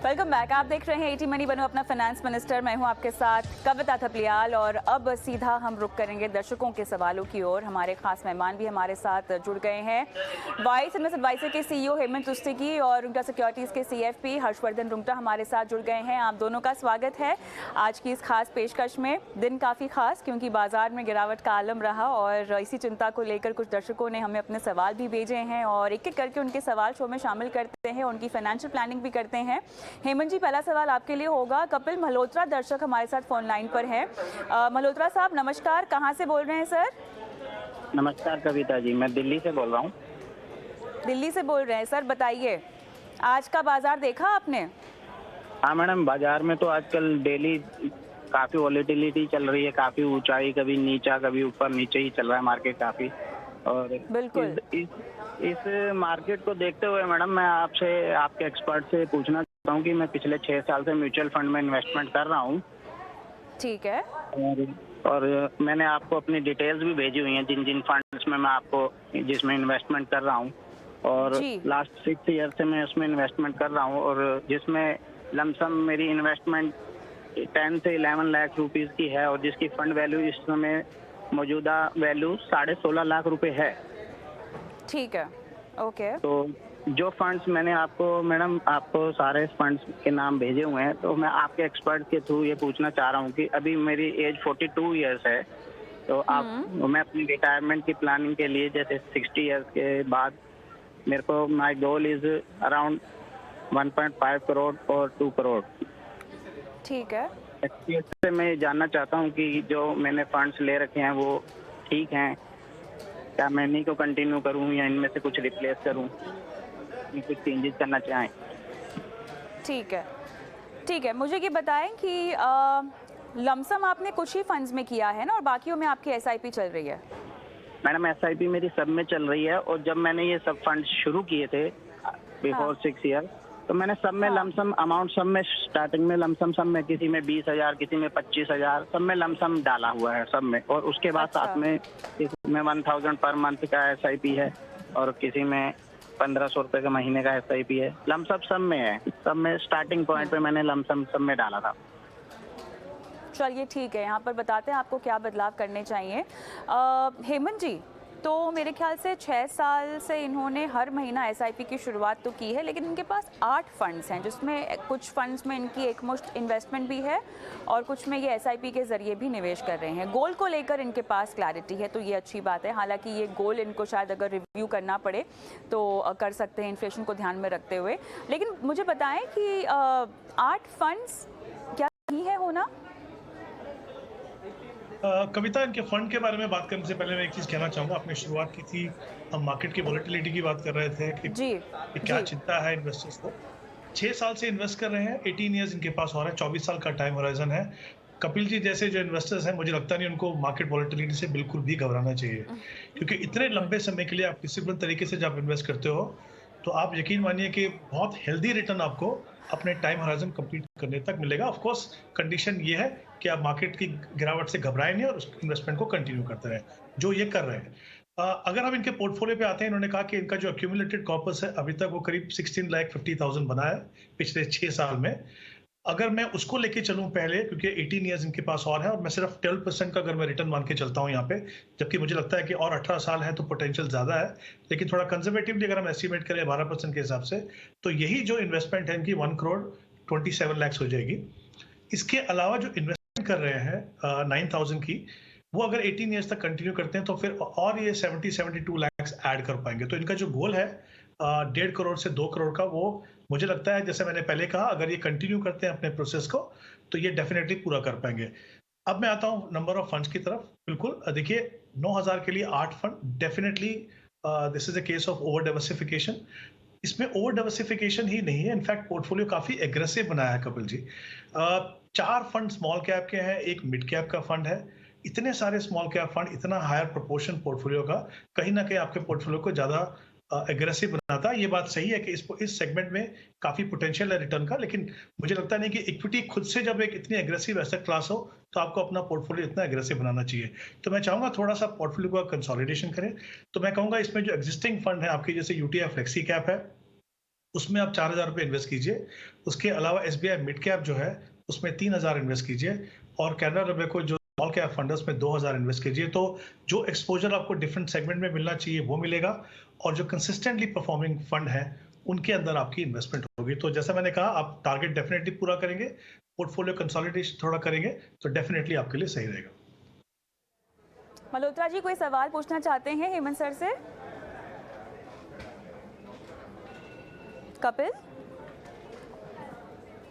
Welcome back. आप देख रहे हैं एटी मनी बनो अपना फाइनेंस मिनिस्टर। मैं हूं आपके साथ कविता थपलियाल और अब सीधा हम रुक करेंगे दर्शकों के सवालों की ओर। हमारे खास मेहमान भी हमारे साथ जुड़ गए हैं। वाइस इन्वेस्ट एडवाइजर के सीईओ हेमंत रुस्तगी और उनका सिक्योरिटीज़ के सीएफपी हर्षवर्धन रुंगटा हमारे साथ जुड़ गए हैं। आप दोनों का स्वागत है आज की इस खास पेशकश में। दिन काफ़ी खास क्योंकि बाजार में गिरावट का आलम रहा और इसी चिंता को लेकर कुछ दर्शकों ने हमें अपने सवाल भी भेजे हैं और एक एक करके उनके सवाल शो में शामिल करते हैं, उनकी फाइनेंशियल प्लानिंग भी करते हैं। हेमंत जी, पहला सवाल आपके लिए होगा। कपिल मल्होत्रा दर्शक हमारे साथ फोन लाइन पर हैं। मल्होत्रा साहब नमस्कार, कहाँ से बोल रहे हैं सर? नमस्कार कविता जी, मैं दिल्ली से बोल रहा हूँ। दिल्ली से बोल रहे हैं सर, बताइए आज का बाजार देखा आपने? हाँ मैडम, बाजार में तो आजकल डेली काफी वॉलेटिलिटी चल रही है, काफी ऊंचाई, कभी नीचा कभी ऊपर नीचे ही चल रहा है मार्केट काफी। और बिल्कुल इस मार्केट को देखते हुए मैडम मैं आपसे, आपके एक्सपर्ट से पूछना चाहता हूँ कि मैं पिछले 6 साल से म्यूचुअल फंड में इन्वेस्टमेंट कर रहा हूँ। ठीक है। और मैंने आपको अपनी डिटेल्स भी भेजी हुई हैं जिन जिन फंड्स में मैं आपको जिसमें इन्वेस्टमेंट कर रहा हूँ। और लास्ट 6 ईयर से मैं उसमें इन्वेस्टमेंट कर रहा हूँ और जिसमें लमसम मेरी इन्वेस्टमेंट 10 से 11 लाख रुपीस की है और जिसकी फंड वैल्यू इस समय मौजूदा वैल्यू 16.5 लाख रुपए है। ठीक है, ओके। तो जो फंड्स मैंने आपको मैडम आपको सारे फंड्स के नाम भेजे हुए हैं, तो मैं आपके एक्सपर्ट के थ्रू ये पूछना चाह रहा हूँ कि अभी मेरी एज 42 ईयर्स है, तो मैं अपनी रिटायरमेंट की प्लानिंग के लिए जैसे 60 ईयर्स के बाद मेरे को my goal is around 1.5 crore और 2 करोड़। ठीक है। से मैं जानना चाहता हूँ कि जो मैंने फंड्स ले रखे हैं वो ठीक हैं, क्या मैं इन्हीं को कंटिन्यू करूँ या इनमें से कुछ रिप्लेस करूँ, कुछ चेंजेस करना चाहें? ठीक है, ठीक है। मुझे ये बताएं कि लमसम आपने कुछ ही फंड्स में किया है ना और बाकियों में आपकी एसआईपी चल रही है? मैडम एसआईपी मेरी सब में चल रही है और जब मैंने ये सब फंड शुरू किए थे बिफोर 6 ईयर, तो मैंने सब में लमसम अमाउंट, सब में स्टार्टिंग में लमसम, सब में किसी में 20,000 किसी में 25,000, सब में लमसम डाला हुआ है सब में। और उसके बाद साथ में इसमें 1000 पर मंथ का एसआईपी है और किसी में 1500 रुपए के महीने का एसआईपी है। लमसम सब में है, सब में स्टार्टिंग पॉइंट पे मैंने लमसम सब में डाला था। चलिए ठीक है, यहाँ पर बताते हैं आपको क्या बदलाव करने चाहिए। हेमंत जी, तो मेरे ख्याल से 6 साल से इन्होंने हर महीना एसआईपी की शुरुआत तो की है, लेकिन इनके पास 8 फंड्स हैं जिसमें कुछ फंड्स में इनकी एकमुश्त इन्वेस्टमेंट भी है और कुछ में ये एसआईपी के ज़रिए भी निवेश कर रहे हैं। गोल को लेकर इनके पास क्लैरिटी है, तो ये अच्छी बात है। हालांकि ये गोल इनको शायद अगर रिव्यू करना पड़े तो कर सकते हैं इन्फ्लेशन को ध्यान में रखते हुए। लेकिन मुझे बताएं कि 8 फंड्स क्या ही है होना? कविता, इनके फंड के बारे में बात करने से पहले मैं एक चीज़ कहना चाहूँगा। आपने शुरुआत की थी, हम मार्केट की वॉलेटिलिटी की बात कर रहे थे कि क्या चिंता है इन्वेस्टर्स को। 6 साल से इन्वेस्ट कर रहे हैं, 18 ईयर्स इनके पास हो रहा है, 24 साल का टाइम होराइजन है। कपिल जी जैसे जो इन्वेस्टर्स हैं, मुझे लगता नहीं उनको मार्केट वॉलेटिलिटी से बिल्कुल भी घबराना चाहिए, क्योंकि इतने लंबे समय के लिए आप डिसिप्लिन तरीके से जब इन्वेस्ट करते हो तो आप यकीन मानिए कि बहुत हेल्दी रिटर्न आपको अपने टाइम होराइजन कंप्लीट करने तक मिलेगा। ऑफ कोर्स कंडीशन ये है कि आप मार्केट की गिरावट से घबराएं नहीं और उस इन्वेस्टमेंट को कंटिन्यू करते रहें, जो ये कर रहे हैं। अगर हम इनके पोर्टफोलियो पे आते हैं, इन्होंने कहा कि इनका जो एक्यूमुलेटेड कॉर्पस है अभी तक वो करीब 16,50,000 बना है पिछले 6 साल में। अगर मैं उसको लेके चलूं पहले, क्योंकि 18 ईयर्स इनके पास और है और मैं सिर्फ 12% का अगर मैं रिटर्न मान के चलता हूं यहाँ पे, जबकि मुझे लगता है कि और 18 साल है तो पोटेंशियल ज्यादा है, लेकिन थोड़ा कंजर्वेटिवली अगर हम एस्टिमेट करें 12% के हिसाब से, तो यही जो इन्वेस्टमेंट है इनकी 1 करोड़ 27 लाख हो जाएगी। इसके अलावा जो इन्वेस्टमेंट कर रहे हैं 9,000 की, वो अगर 18 ईयर्स तक कंटिन्यू करते हैं तो फिर और ये 70-72 लाख ऐड कर पाएंगे। तो इनका जो गोल है 1.5 करोड़ से 2 करोड़ का, वो मुझे लगता है, जैसे मैंने पहले कहा, अगर ये कंटिन्यू करते हैं अपने प्रोसेस को तो ये डेफिनेटली पूरा कर पाएंगे। अब मैं आता हूं नंबर ऑफ फंड्स की तरफ। बिल्कुल देखिए, 9,000 के लिए 8 fund, definitely this is a case of over diversification. इसमें ओवर डाइवर्सिफिकेशन ही नहीं है, इनफैक्ट पोर्टफोलियो काफी एग्रेसिव बनाया है Kapil ji. 4 fund small cap के हैं, एक मिड कैप का फंड है। इतने सारे स्मॉल कैप फंड, इतना हायर प्रोपोर्शन पोर्टफोलियो का कहीं ना कहीं आपके पोर्टफोलियो को ज्यादा एग्रेसिव बनाता है। ये बात सही है कि इस सेगमेंट में काफी पोटेंशियल है रिटर्न का, लेकिन मुझे लगता नहीं कि इक्विटी खुद से जब एक इतनी एग्रेसिव एसेट क्लास हो तो आपको अपना पोर्टफोलियो इतना एग्रेसिव बनाना चाहिए। तो मैं चाहूंगा थोड़ा सा पोर्टफोलियो का कंसोलिडेशन करें। तो मैं कहूंगा इसमें जो एग्जिस्टिंग फंड है आपकी, जैसे यूटीआई फ्लेक्सी कैप है, उसमें आप 4,000 रुपये इन्वेस्ट कीजिए। उसके अलावा एसबीआई मिड कैप जो है उसमें 3,000 इन्वेस्ट कीजिए और कैनरा रोबेको जो स्मॉल कैप फंड है उसमें 2,000 इन्वेस्ट कीजिए। तो जो एक्सपोजर आपको डिफरेंट सेगमेंट में मिलना चाहिए वो मिलेगा और जो कंसिस्टेंटली परफॉर्मिंग फंड है उनके अंदर आपकी इन्वेस्टमेंट होगी। तो जैसा मैंने कहा, आप टारगेट डेफिनेटली पूरा करेंगे, पोर्टफोलियो कंसोलिडेशन थोड़ा करेंगे तो डेफिनेटली आपके लिए सही रहेगा। मल्होत्रा जी कोई सवाल पूछना चाहते हैं हेमंत सर से? कपिल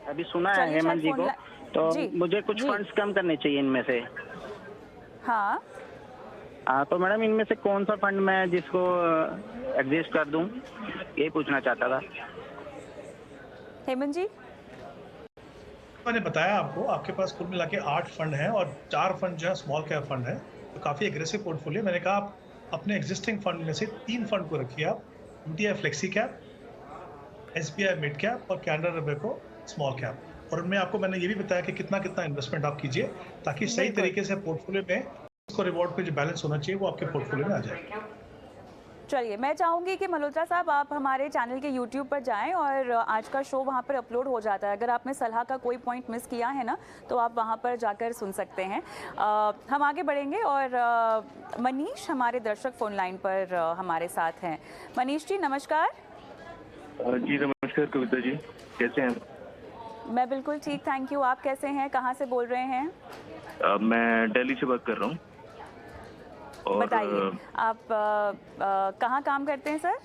अभी सुना है चलिए, हेमंत जी शायद को, फोन तो जी, मुझे कुछ जी। फंड्स कम करने चाहिए इनमें से। हाँ, तो मैडम इनमें से कौन सा फंड मैं जिसको एडजस्ट कर दूं, ये पूछना चाहता था। हेमंत जी। मैंने बताया आपको, आपके पास कुल मिला के 8 फंड हैं और 4 फंड जो है स्मॉल कैप फंड है, तो काफी एग्रेसिव पोर्टफोलियो। मैंने कहा आप अपने एग्जिस्टिंग फंड में से 3 फंड को रखिए आप, UTI flexi cap, SBI mid cap और कैनरा रोबेको स्मॉल कैप। और उनमें आपको मैंने ये भी बताया कि कितना कितना इन्वेस्टमेंट आप कीजिए ताकि सही बिल्कुल। तरीके से पोर्टफोलियो में उसको रिवॉर्ड पे जो बैलेंस होना चाहिए वो आपके पोर्टफोलियो में आ जाए। चलिए, मैं चाहूँगी कि मल्होत्रा साहब आप हमारे चैनल के यूट्यूब पर जाएं और आज का शो वहाँ पर अपलोड हो जाता है। अगर आपने सलाह का कोई पॉइंट मिस किया है ना, तो आप वहाँ पर जाकर सुन सकते हैं। हम आगे बढ़ेंगे और मनीष हमारे दर्शक फोन लाइन पर हमारे साथ हैं। मनीष जी नमस्कार। जी नमस्कार कविता जी, कैसे हैं? मैं बिल्कुल ठीक, थैंक यू। आप कैसे हैं, कहाँ से बोल रहे हैं? मैं दिल्ली से बात कर रहा हूँ। और बताइए, आप कहाँ काम करते हैं सर?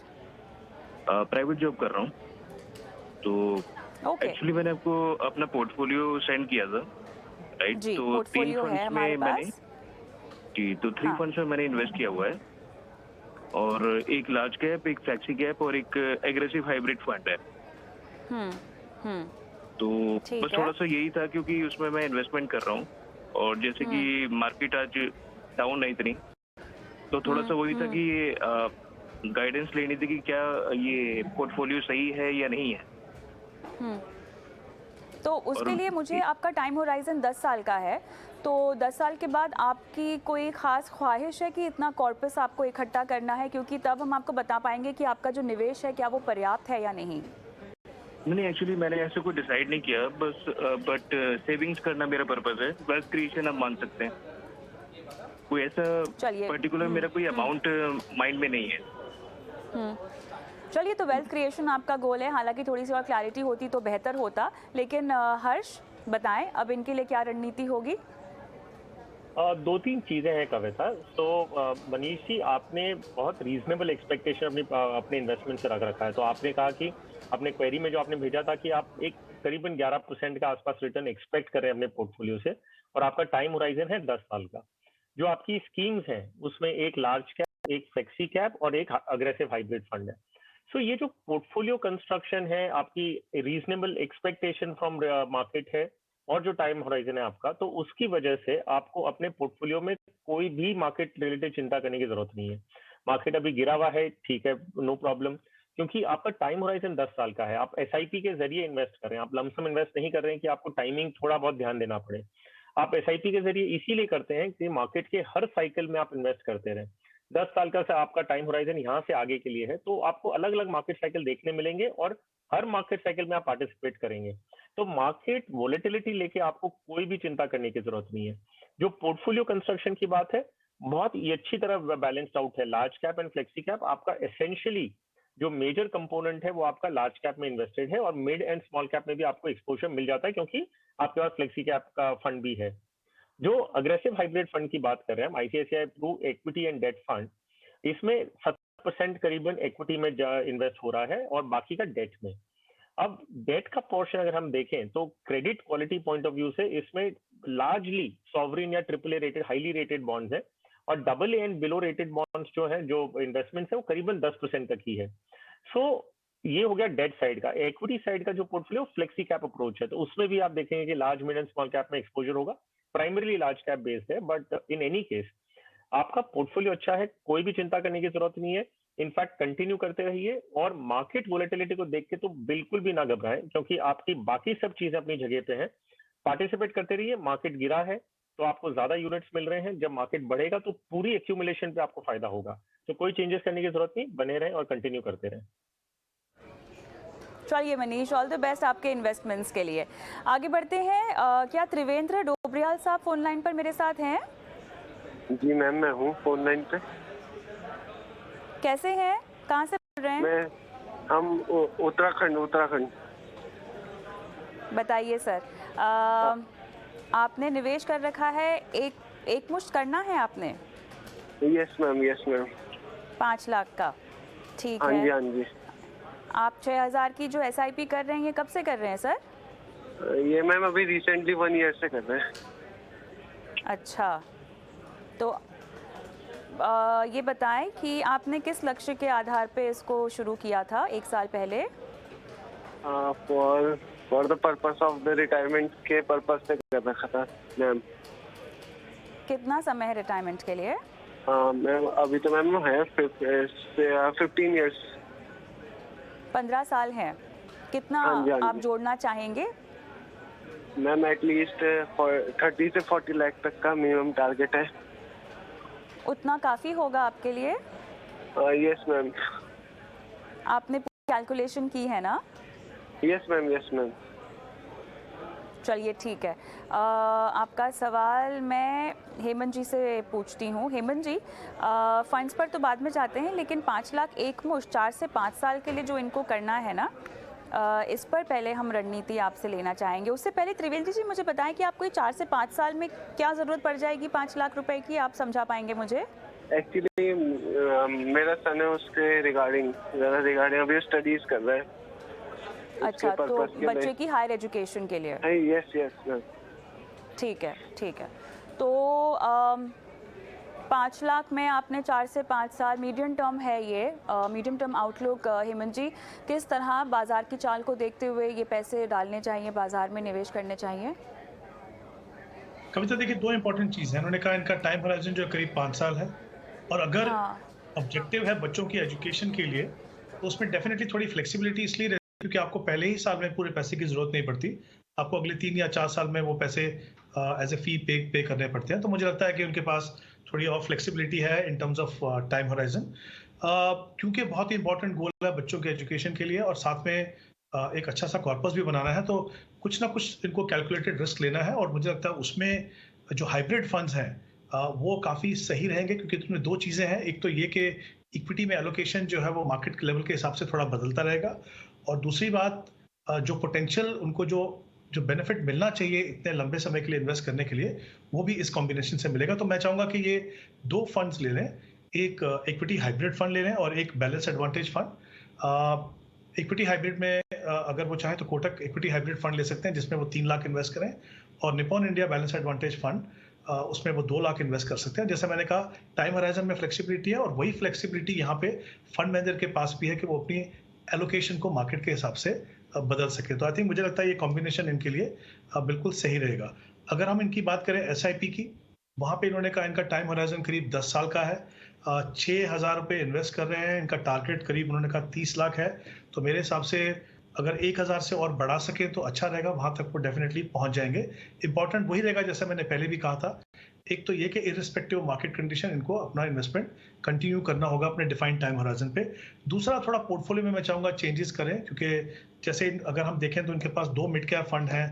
प्राइवेट जॉब कर रहा हूँ। तो एक्चुअली मैंने आपको अपना पोर्टफोलियो सेंड किया था, राइट? जी, तो 3 पोर्टफोलियो है फंड्स हमारे में मैंने पास। जी, तो 3 हाँ। फंड्स में मैंने इन्वेस्ट किया हुआ है और एक लार्ज कैप, एक फ्लेक्सी कैप और एक एग्रेसिव हाइब्रिड फंड है। तो ठीक बस है। थोड़ा सा यही था क्योंकि उसमें मैं इन्वेस्टमेंट कर रहा हूँ और जैसे कि मार्केट आज डाउन है इतनी, तो थोड़ा सा वही था कि ये गाइडेंस लेनी थी कि क्या ये पोर्टफोलियो सही है या नहीं है। तो उसके लिए मुझे आपका टाइम होराइजन 10 साल का है, तो 10 साल के बाद आपकी कोई खास ख्वाहिश है कि इतना कॉर्पस आपको इकट्ठा करना है, क्योंकि तब हम आपको बता पाएंगे कि आपका जो निवेश है क्या वो पर्याप्त है या नहीं? नहीं, एक्चुअली मैंने ऐसे कोई डिसाइड नहीं किया, बस बट सेविंग्स करना मेरा पर्पस है। वेल्थ क्रिएशन आप मान सकते हैं। कोई ऐसा पर्टिकुलर मेरा कोई अमाउंट माइंड में नहीं है। चलिए, तो वेल्थ क्रिएशन आपका गोल है, हालांकि थोड़ी सी और क्लैरिटी होती तो बेहतर होता। लेकिन हर्ष बताएं, अब इनके लिए क्या रणनीति होगी? 2-3 चीजें हैं कविता। तो मनीष जी, आपने बहुत रीजनेबल एक्सपेक्टेशन अपने इन्वेस्टमेंट से रख रखा है। तो आपने कहा कि अपने क्वेरी में जो आपने भेजा था कि आप एक करीबन 11% का आसपास रिटर्न एक्सपेक्ट कर रहे हैं अपने पोर्टफोलियो से, और आपका टाइम होराइजन है 10 साल का। जो आपकी स्कीम्स हैं उसमें एक लार्ज कैप, एक फ्लेक्सी कैप और एक अग्रेसिव हाइब्रिड फंड है। सो ये जो पोर्टफोलियो कंस्ट्रक्शन है, आपकी रीजनेबल एक्सपेक्टेशन फ्रॉम मार्केट है और जो टाइम होराइजन है आपका, तो उसकी वजह से आपको अपने पोर्टफोलियो में कोई भी मार्केट रिलेटेड चिंता करने की जरूरत नहीं है। मार्केट अभी गिरा हुआ है, ठीक है, नो प्रॉब्लम, क्योंकि आपका टाइम होराइजन 10 साल का है। आप एसआईपी के जरिए इन्वेस्ट कर रहे हैं, आप लमसम इन्वेस्ट नहीं कर रहे हैं कि आपको टाइमिंग थोड़ा बहुत ध्यान देना पड़े। आप एसआईपी के जरिए इसीलिए करते हैं कि मार्केट के हर साइकिल में आप इन्वेस्ट करते रहें। 10 साल का आपका टाइम होराइजन यहाँ से आगे के लिए है, तो आपको अलग अलग मार्केट साइकिल देखने मिलेंगे और हर मार्केट साइकिल में आप पार्टिसिपेट करेंगे। तो मार्केट वोलेटिलिटी लेके आपको कोई भी चिंता करने की जरूरत नहीं है। जो पोर्टफोलियो कंस्ट्रक्शन की बात है, बहुत ही अच्छी तरह बैलेंस्ड आउट है। Large cap and flexi cap आपका एसेंशियली जो मेजर कंपोनेंट है वो आपका लार्ज कैप में इन्वेस्टेड है, और मिड एंड स्मॉल कैप में भी आपको एक्सपोजर मिल जाता है क्योंकि आपके पास फ्लेक्सी कैप का फंड भी है। जो अग्रेसिव हाइब्रिड फंड की बात कर रहे हैं हम, ICICI Pru equity and debt fund, इसमें 70% करीबन इक्विटी में इन्वेस्ट हो रहा है और बाकी का डेट में। अब डेट का पोर्शन अगर हम देखें तो credit quality point of view से इसमें लार्जली सॉवरिन या triple A rated, highly rated bonds है, और double A and below rated bonds जो है, जो इन्वेस्टमेंट है, वो करीबन 10% तक ही है। सो ये हो गया डेट साइड का। इक्विटी साइड का जो पोर्टफोलियो फ्लेक्सी कैप अप्रोच है, तो उसमें भी आप देखेंगे कि large, mid and small cap में एक्सपोजर होगा। प्राइमरली लार्ज कैप बेस्ड है, बट इन एनी केस आपका पोर्टफोलियो अच्छा है, कोई भी चिंता करने की जरूरत नहीं है। इनफैक्ट कंटिन्यू करते रहिए, और मार्केट वोलेटिलिटी को देख के तो बिल्कुल भी ना घबराएं, क्योंकि आपकी बाकी सब चीजें अपनी जगह पे हैं। पार्टिसिपेट करते रहिए। मार्केट गिरा है तो आपको ज्यादा यूनिट्स मिल रहे हैं, जब मार्केट बढ़ेगा तो पूरी एक्यूमुलेशन पे आपको फायदा होगा। तो कोई चेंजेस करने की जरूरत नहीं, बने रहें और कंटिन्यू करते रहें। चलिए मनीष, ऑल द बेस्ट आपके इन्वेस्टमेंट्स के लिए। आगे बढ़ते हैं। क्या त्रिवेंद्र डोबरियाल साहब फोन लाइन पर मेरे साथ हैं? जी मैम, मैं हूँ फोन लाइन पे। कैसे हैं, कहाँ से बोल रहे हैं? हम उत्तराखंड। बताइए सर, आपने निवेश कर रखा है, एक मुश्त करना है आपने? Yes ma'am. 5 लाख का, ठीक हाँ है। जी, हाँ जी। आप 6,000 की जो SIP कर रहे हैं, ये कब से कर रहे हैं सर? ये मैम अभी रिसेंटली 1 ईयर से कर रहे हैं। अच्छा, तो ये बताएं कि आपने किस लक्ष्य के आधार पे इसको शुरू किया था 1 साल पहले? For the purpose of the retirement के पर्पस से कर रखा था मैम। कितना समय है रिटायरमेंट के लिए? मैम अभी तो मैम है 15 ईयर्स। 15 साल है। कितना हाँ जी, हाँ आप जी। जोड़ना चाहेंगे? मैम एटलीस्ट 30 से 40 लाख तक का मिनिमम टारगेट है। उतना काफ़ी होगा आपके लिए? Yes ma'am. आपने कैलकुलेशन की है ना? Yes ma'am. चलिए ठीक है। आपका सवाल मैं हेमंत जी से पूछती हूँ। हेमंत जी, फंड्स पर तो बाद में जाते हैं, लेकिन 5 लाख एक मुश्त 4 से 5 साल के लिए जो इनको करना है ना, इस पर पहले हम रणनीति आपसे लेना चाहेंगे। उससे पहले त्रिवेंद्र जी मुझे बताएं कि आपको 4 से 5 साल में क्या ज़रूरत पड़ जाएगी 5 लाख रुपए की, आप समझा पाएंगे मुझे? एक्चुअली मेरा सन है उसके रिगार्डिंग अभी स्टडीज कर रहा है। अच्छा, तो बच्चे की हायर एजुकेशन के लिए? Yes ma'am. ठीक है। तो 5 लाख में आपने 4 से 5 साल मीडियम टर्म है ये, मीडियम टर्म आउटलुक। हेमंत जी, किस तरह बाजार की चाल को देखते हुए ये पैसे डालने चाहिए, बाजार में निवेश करने चाहिए? कविता, देखिए 2 इंपॉर्टेंट चीज़ है। उन्होंने कहा इनका टाइम होराइजन जो करीब 5 साल है, और अगर ऑब्जेक्टिव है बच्चों की एजुकेशन के लिए, तो उसमें डेफिनेटली थोड़ी फ्लेक्सिबिलिटी इसलिए रहती है क्योंकि आपको पहले ही साल में पूरे पैसे की जरूरत नहीं पड़ती। आपको अगले 3 या 4 साल में वो पैसे एज ए फी पे करने पड़ते हैं। तो मुझे लगता है कि उनके पास थोड़ी और फ्लेक्सिबिलिटी है in terms of time horizon, क्योंकि बहुत ही इंपॉर्टेंट गोल है बच्चों के एजुकेशन के लिए, और साथ में एक अच्छा सा कॉर्पस भी बनाना है। तो कुछ ना कुछ इनको कैलकुलेटेड रिस्क लेना है, और मुझे लगता है उसमें जो हाइब्रिड फंड्स हैं वो काफ़ी सही रहेंगे, क्योंकि इसमें 2 चीज़ें हैं। एक तो ये कि इक्विटी में एलोकेशन जो है वो मार्केट के लेवल के हिसाब से थोड़ा बदलता रहेगा, और दूसरी बात जो पोटेंशियल उनको जो बेनिफिट मिलना चाहिए इतने लंबे समय के लिए इन्वेस्ट करने के लिए, वो भी इस कॉम्बिनेशन से मिलेगा। तो मैं चाहूँगा कि ये 2 फंड्स ले लें, एक इक्विटी हाइब्रिड फंड ले लें और एक balance advantage fund. Equity hybrid में अगर वो चाहें तो कोटक इक्विटी हाइब्रिड फंड ले सकते हैं, जिसमें वो 3 लाख इन्वेस्ट करें, और Nippon India balance advantage fund उसमें वो 2 लाख इन्वेस्ट कर सकते हैं। जैसे मैंने कहा, टाइम होराइजन में फ्लेक्सिबिलिटी है, और वही फ्लेक्सिबिलिटी यहाँ पे फंड मैनेजर के पास भी है कि वो अपनी एलोकेशन को मार्केट के हिसाब से बदल सके। तो आई थिंक मुझे लगता है ये कॉम्बिनेशन इनके लिए बिल्कुल सही रहेगा। अगर हम इनकी बात करें SIP की, वहाँ पे इन्होंने कहा इनका टाइम होराइजन करीब 10 साल का है, 6,000 रुपये इन्वेस्ट कर रहे हैं, इनका टारगेट करीब उन्होंने कहा 30 लाख है। तो मेरे हिसाब से अगर 1,000 से और बढ़ा सके तो अच्छा रहेगा, वहाँ तक वो डेफिनेटली पहुँच जाएंगे। इंपॉर्टेंट वही रहेगा जैसे मैंने पहले भी कहा था, एक तो ये कि इररिस्पेक्टिव मार्केट कंडीशन इनको अपना इन्वेस्टमेंट कंटिन्यू करना होगा अपने डिफाइंड टाइम होराइजन पे। दूसरा, थोड़ा पोर्टफोलियो में मैं चाहूँगा चेंजेस करें, क्योंकि जैसे अगर हम देखें तो इनके पास 2 मिड कैप फंड हैं।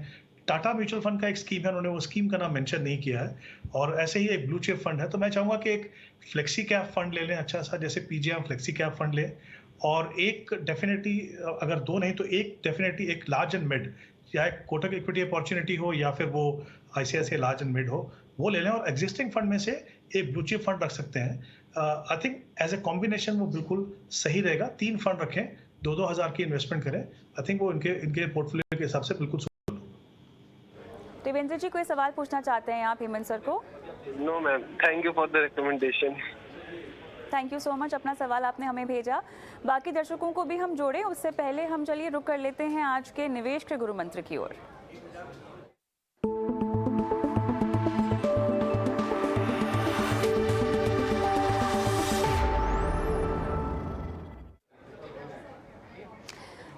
टाटा म्यूचुअल फंड का एक स्कीम है, उन्होंने वो स्कीम का नाम मेंशन नहीं किया है, और ऐसे ही एक ब्लू चिप फंड है। तो मैं चाहूँगा कि एक फ्लेक्सी कैप फंड ले लें अच्छा सा, जैसे PGM फ्लेक्सी कैप फंड लें, और एक डेफिनेटली, अगर 2 नहीं तो एक डेफिनेटली एक लार्ज एंड मिड, चाहे कोटक इक्विटी अपॉर्चुनिटी हो या फिर वो ICICI लार्ज एंड मिड हो, वो ले लें। और एग्जिस्टिंग फंड में से एक ब्लू चिप फंड रख सकते हैं। I think as a combination वो बिल्कुल सही रहेगा। 3 फंड रखें, 2-2 हज़ार की इन्वेस्टमेंट करें, आई थिंक वो इनके पोर्टफोलियो के हिसाब से बिल्कुल। देवेंद्र जी, कोई सवाल पूछना चाहते हैं आप हेमंत सर को? No ma'am, thank you for the recommendation. Thank you so much, अपना सवाल आपने हमें भेजा। बाकी दर्शकों को भी हम जोड़ें, उससे पहले हम चलिए रुक कर लेते हैं आज के निवेश के गुरु मंत्र की ओर।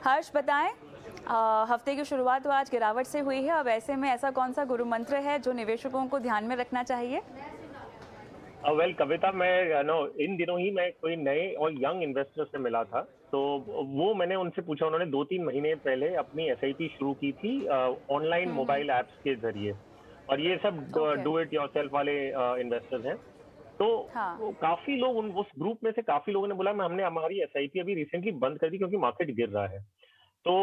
हर्ष, बताएं, हफ्ते की शुरुआत तो आज गिरावट से हुई है। अब ऐसे में ऐसा कौन सा गुरु मंत्र है जो निवेशकों को ध्यान में रखना चाहिए? वेल कविता, मैं इन दिनों ही मैं कोई नए और यंग इन्वेस्टर से मिला था, तो वो मैंने उनसे पूछा, उन्होंने 2-3 महीने पहले अपनी एसआईपी शुरू की थी ऑनलाइन मोबाइल ऐप्स के जरिए, और ये सब ओके। डू इट योरसेल्फ वाले इन्वेस्टर्स हैं। तो हाँ। काफी लोग उस ग्रुप में से काफी लोगों ने बोला मैं हमने हमारी एसआईपी अभी रिसेंटली बंद कर दी क्योंकि मार्केट गिर रहा है। तो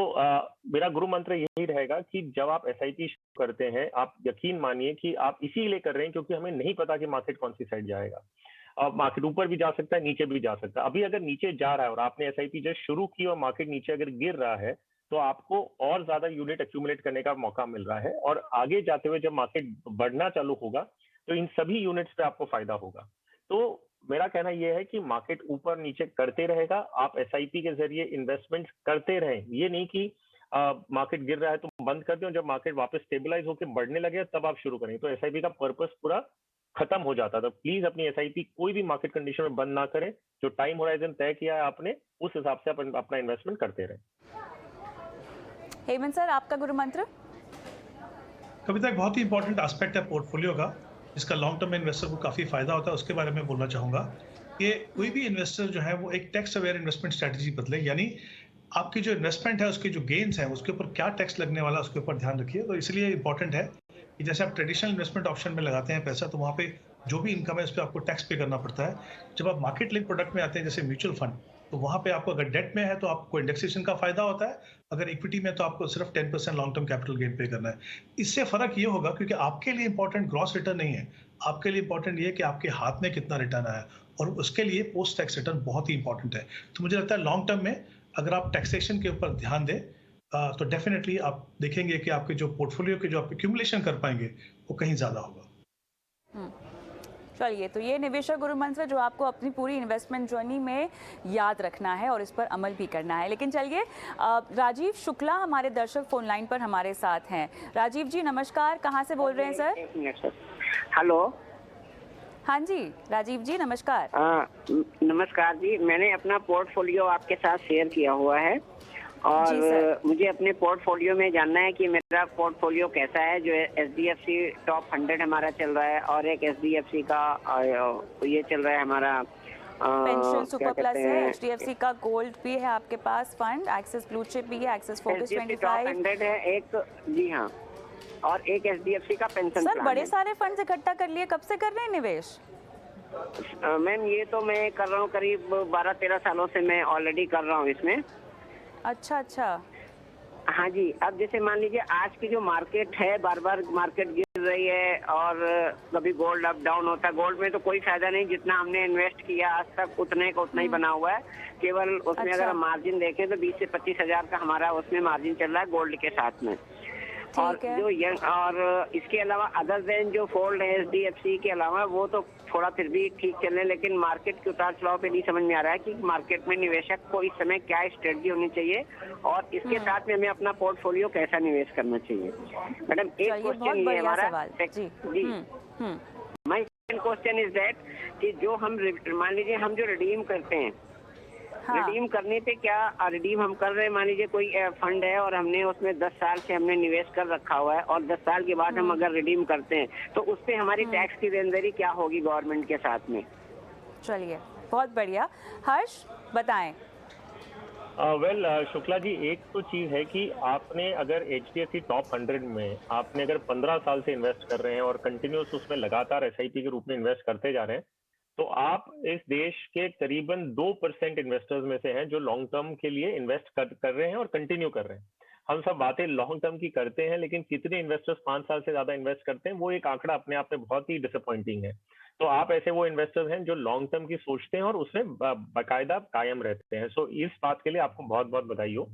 मेरा गुरु मंत्र यही रहेगा कि जब आप एसआईपी शुरू करते हैं, आप यकीन मानिए कि आप इसीलिए कर रहे हैं क्योंकि हमें नहीं पता कि मार्केट कौन सी साइड जाएगा। मार्केट ऊपर भी जा सकता है, नीचे भी जा सकता है। अभी अगर नीचे जा रहा है और आपने एसआईपी जस्ट शुरू की और मार्केट नीचे अगर गिर रहा है, तो आपको और ज्यादा यूनिट एक्यूमुलेट करने का मौका मिल रहा है, और आगे जाते हुए जब मार्केट बढ़ना चालू होगा तो इन सभी यूनिट्स पे आपको फायदा होगा। तो मेरा कहना यह है कि मार्केट ऊपर नीचे करते रहेगा, आप एसआईपी के जरिए इन्वेस्टमेंट करते रहें। ये नहीं कि मार्केट गिर रहा है तो बंद कर दें, जब मार्केट वापस स्टेबलाइज होकर बढ़ने लगे तब आप शुरू करें, तो एसआईपी का पर्पस पूरा खत्म हो जाता था। प्लीज अपनी एसआईपी कोई भी मार्केट कंडीशन में बंद ना करें। जो टाइम होराइजन तय किया है आपने, उस हिसाब से अपना इन्वेस्टमेंट करते रहें। हेमंत सर, आपका गुरु मंत्र? कविता, एक बहुत ही इंपॉर्टेंट एस्पेक्ट है पोर्टफोलियो का, जिसका लॉन्ग टर्म में इन्वेस्टर को काफ़ी फायदा होता है, उसके बारे में बोलना चाहूँगा कि कोई भी इन्वेस्टर जो है वो एक टैक्स अवेयर इन्वेस्टमेंट स्ट्रैटेजी बदले, यानी आपकी जो इन्वेस्टमेंट है उसके जो गेन्स हैं उसके ऊपर क्या टैक्स लगने वाला है उसके ऊपर ध्यान रखिए। तो इसलिए इंपॉर्टेंट है कि जैसे आप ट्रेडिशनल इन्वेस्टमेंट ऑप्शन में लगाते हैं पैसा, तो वहाँ पे जो भी इनकम है उस पर आपको टैक्स पे करना पड़ता है। जब आप मार्केट लिंक प्रोडक्ट में आते हैं जैसे म्यूचुअल फंड, तो वहाँ पे आपको अगर डेट में है तो आपको इंडेक्सेशन का फायदा होता है, अगर इक्विटी में तो आपको सिर्फ 10% लॉन्ग टर्म कैपिटल गेन पे करना है। इससे फर्क ये होगा क्योंकि आपके लिए इंपॉर्टेंट ग्रॉस रिटर्न नहीं है, आपके लिए इंपॉर्टेंट ये है कि आपके हाथ में कितना रिटर्न आया, और उसके लिए पोस्ट टैक्स रिटर्न बहुत ही इंपॉर्टेंट है। तो मुझे लगता है लॉन्ग टर्म में अगर आप टैक्सेशन के ऊपर ध्यान दें तो डेफिनेटली आप देखेंगे कि आपके जो पोर्टफोलियो के जो आप एक्यूमुलेशन कर पाएंगे वो कहीं ज्यादा होगा। चलिए, तो ये निवेशक गुरु मंत्र जो आपको अपनी पूरी इन्वेस्टमेंट जर्नी में याद रखना है और इस पर अमल भी करना है। लेकिन चलिए, राजीव शुक्ला हमारे दर्शक फोन लाइन पर हमारे साथ हैं। राजीव जी नमस्कार, कहाँ से बोल रहे हैं सर? हेलो। हाँ जी राजीव जी नमस्कार। नमस्कार जी, मैंने अपना पोर्टफोलियो आपके साथ शेयर किया हुआ है और मुझे अपने पोर्टफोलियो में जानना है कि मेरा पोर्टफोलियो कैसा है। जो एचडीएफसी टॉप 100 हमारा चल रहा है और एक एचडीएफसी का ये चल रहा है हमारा पेंशन सुपर प्लस है, एचडीएफसी का गोल्ड भी है आपके पास फंड, एक्सिस ब्लू चिप भी है, एक्सिस फोकस 25 टॉप 100 है एक, जी हाँ, और एक एचडीएफसी का पेंशन सर बड़े सारे फंड इकट्ठा कर लिए, कब से कर रहे हैं निवेश? मैम ये तो मैं कर रहा हूँ करीब 12-13 सालों से मैं ऑलरेडी कर रहा हूँ इसमें। अच्छा। हाँ जी, अब जैसे मान लीजिए आज की जो मार्केट है, बार बार मार्केट गिर रही है और कभी गोल्ड अप डाउन होता है। गोल्ड में तो कोई फायदा नहीं, जितना हमने इन्वेस्ट किया आज तक उतने का उतना ही बना हुआ है। केवल उसमें अगर हम मार्जिन देखें तो 20 से 25 हजार का हमारा उसमें मार्जिन चल रहा है गोल्ड के साथ में। और जो यंग और इसके अलावा अदर देन जो फोल्ड है एचडीएफसी के अलावा, वो तो थोड़ा फिर भी ठीक चल रहे हैं, लेकिन मार्केट के उतार चढ़ाव पे नहीं समझ में आ रहा है कि मार्केट में निवेशक को इस समय क्या स्ट्रेटजी होनी चाहिए और इसके साथ में हमें अपना पोर्टफोलियो कैसा निवेश करना चाहिए। मैडम एक क्वेश्चन ये हमारा जी, my second question is that कि जो हम मान लीजिए हम जो रिडीम करते हैं, रिडीम करने पे क्या रिडीम हम कर रहे हैं, मान लीजिए कोई फंड है और हमने उसमें 10 साल से हमने निवेश कर रखा हुआ है और 10 साल के बाद हम अगर रिडीम करते हैं तो उस पे हमारी टैक्स की देनदारी क्या होगी गवर्नमेंट के साथ में? चलिए बहुत बढ़िया, हर्ष बताएं। वेल शुक्ला जी, एक तो चीज है कि आपने अगर एचडीएफसी टॉप 100 में आपने अगर 15 साल से इन्वेस्ट कर रहे हैं और कंटिन्यूस उसमें लगातार एसआईपी के रूप में इन्वेस्ट करते जा रहे हैं, तो आप इस देश के करीबन 2% इन्वेस्टर्स में से हैं जो लॉन्ग टर्म के लिए इन्वेस्ट कर रहे हैं और कंटिन्यू कर रहे हैं। हम सब बातें लॉन्ग टर्म की करते हैं, लेकिन कितने इन्वेस्टर्स 5 साल से ज्यादा इन्वेस्ट करते हैं, वो एक आंकड़ा अपने आप में बहुत ही डिसअपॉइंटिंग है। तो आप ऐसे वो इन्वेस्टर्स हैं जो लॉन्ग टर्म की सोचते हैं और उसमें बाकायदा कायम रहते हैं। सो इस बात के लिए आपको बहुत बहुत बधाई हो।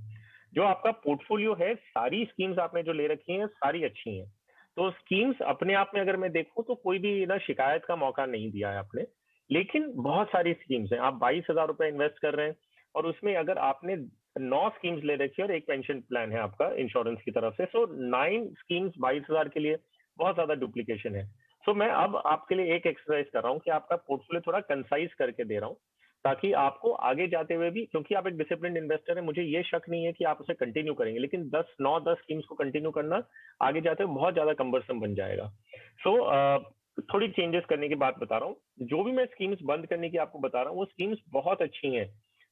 जो आपका पोर्टफोलियो है, सारी स्कीम्स आपने जो ले रखी हैं सारी अच्छी हैं। तो स्कीम्स अपने आप में अगर मैं देखूं तो कोई भी ना शिकायत का मौका नहीं दिया है आपने, लेकिन बहुत सारी स्कीम्स हैं। आप 22,000 रुपए इन्वेस्ट कर रहे हैं और उसमें अगर आपने 9 स्कीम्स ले रखी है और एक पेंशन प्लान है आपका इंश्योरेंस की तरफ से, सो 9 स्कीम्स 22,000 के लिए बहुत ज्यादा डुप्लीकेशन है। सो मैं अब आपके लिए एक एक्सरसाइज कर रहा हूँ कि आपका पोर्टफोलियो थोड़ा कंसाइज करके दे रहा हूँ, ताकि आपको आगे जाते हुए भी, क्योंकि आप एक डिसिप्लिन इन्वेस्टर है, मुझे ये शक नहीं है कि आप उसे कंटिन्यू करेंगे, लेकिन 9-10 स्कीम्स को कंटिन्यू करना आगे जाते हुए बहुत ज्यादा कंबरसम बन जाएगा। सो थोड़ी चेंजेस करने की बात बता रहा हूँ। जो भी मैं स्कीम्स बंद करने की आपको बता रहा हूँ वो स्कीम्स बहुत अच्छी हैं।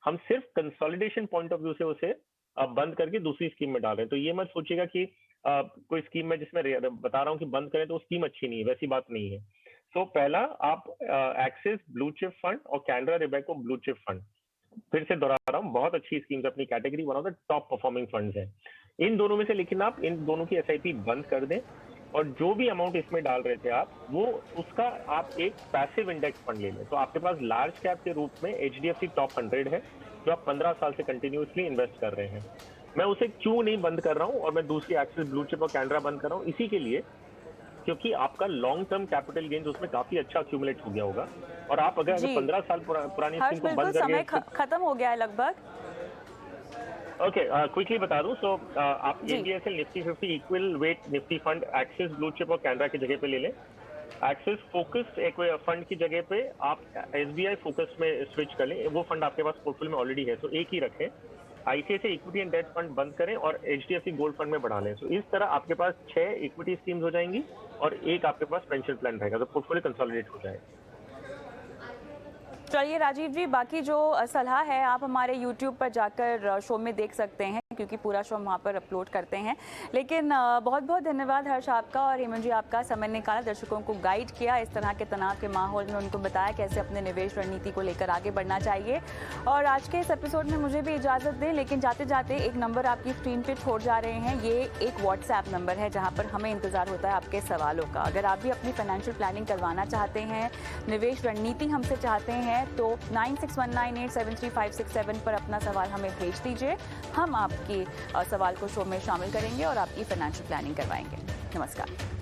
हम सिर्फ कंसोलिडेशन पॉइंट ऑफ व्यू से उसे बंद करके दूसरी स्कीम में डाल रहे हैं। तो ये मत सोचिएगा कि कोई स्कीम में जिसमें बता रहा हूँ कि बंद करें तो वो स्कीम अच्छी नहीं है, वैसी बात नहीं है। तो पहला आप एक्सिस ब्लू चिप फंड और कैनरा रिबेको ब्लू चिप फंड, फिर से दोहरा रहा हूँ, बहुत अच्छी स्कीम्स अपनी category, one of the top performing funds है। इन दोनों में से लेकिन आप इन दोनों की एसआईपी बंद कर दें और जो भी अमाउंट इसमें डाल रहे थे आप, वो उसका आप एक पैसिव इंडेक्स फंड ले लें। तो आपके पास लार्ज कैप के रूप में HDFC टॉप 100 है जो आप 15 साल से कंटिन्यूसली इन्वेस्ट कर रहे हैं। मैं उसे क्यों नहीं बंद कर रहा हूँ और मैं दूसरी एक्सिस ब्लू चिप और कैनरा बंद कर रहा हूँ, इसी के लिए क्योंकि आपका लॉन्ग टर्म कैपिटल गेन्स उसमें काफी अच्छा अक्यूमुलेट हो गया होगा। और आप अगर 15 साल पुरानी हर्ष, स्कीम को बिल्कुल बंद समय करके खत्म हो गया है लगभग। ओके, क्विकली बता दूं। सो आप NBSL Nifty 50 equal weight Nifty fund axis blue chip और कैनरा की जगह पे ले लें। एक्सिस फोकस एक फंड की जगह पे आप SBI फोकस में स्विच कर लें, वो फंड आपके पास पोर्टफोलियो में ऑलरेडी है, तो एक ही रखें। ICICI equity and debt fund बंद करें और HDFC गोल्ड फंड में बढ़ा लें। तो इस तरह आपके पास 6 इक्विटी स्कीम्स हो जाएंगी और एक आपके पास पेंशन प्लान रहेगा, तो पोर्टफोलियो कंसोलिडेट हो जाएगा। चलिए राजीव जी, बाकी जो सलाह है आप हमारे YouTube पर जाकर शो में देख सकते हैं, क्योंकि पूरा शो हम वहाँ पर अपलोड करते हैं। लेकिन बहुत बहुत धन्यवाद हर्ष आपका और हेमंत जी आपका, समय निकाला, दर्शकों को गाइड किया, इस तरह के तनाव के माहौल में उनको बताया कैसे अपने निवेश रणनीति को लेकर आगे बढ़ना चाहिए। और आज के इस एपिसोड में मुझे भी इजाज़त दें, लेकिन जाते जाते एक नंबर आपकी स्क्रीन पर छोड़ जा रहे हैं। ये एक WhatsApp नंबर है जहाँ पर हमें इंतज़ार होता है आपके सवालों का। अगर आप भी अपनी फाइनेंशियल प्लानिंग करवाना चाहते हैं, निवेश रणनीति हमसे चाहते हैं, तो 9619873567 पर अपना सवाल हमें भेज दीजिए। हम आपकी सवाल को शो में शामिल करेंगे और आपकी फाइनेंशियल प्लानिंग करवाएंगे। नमस्कार।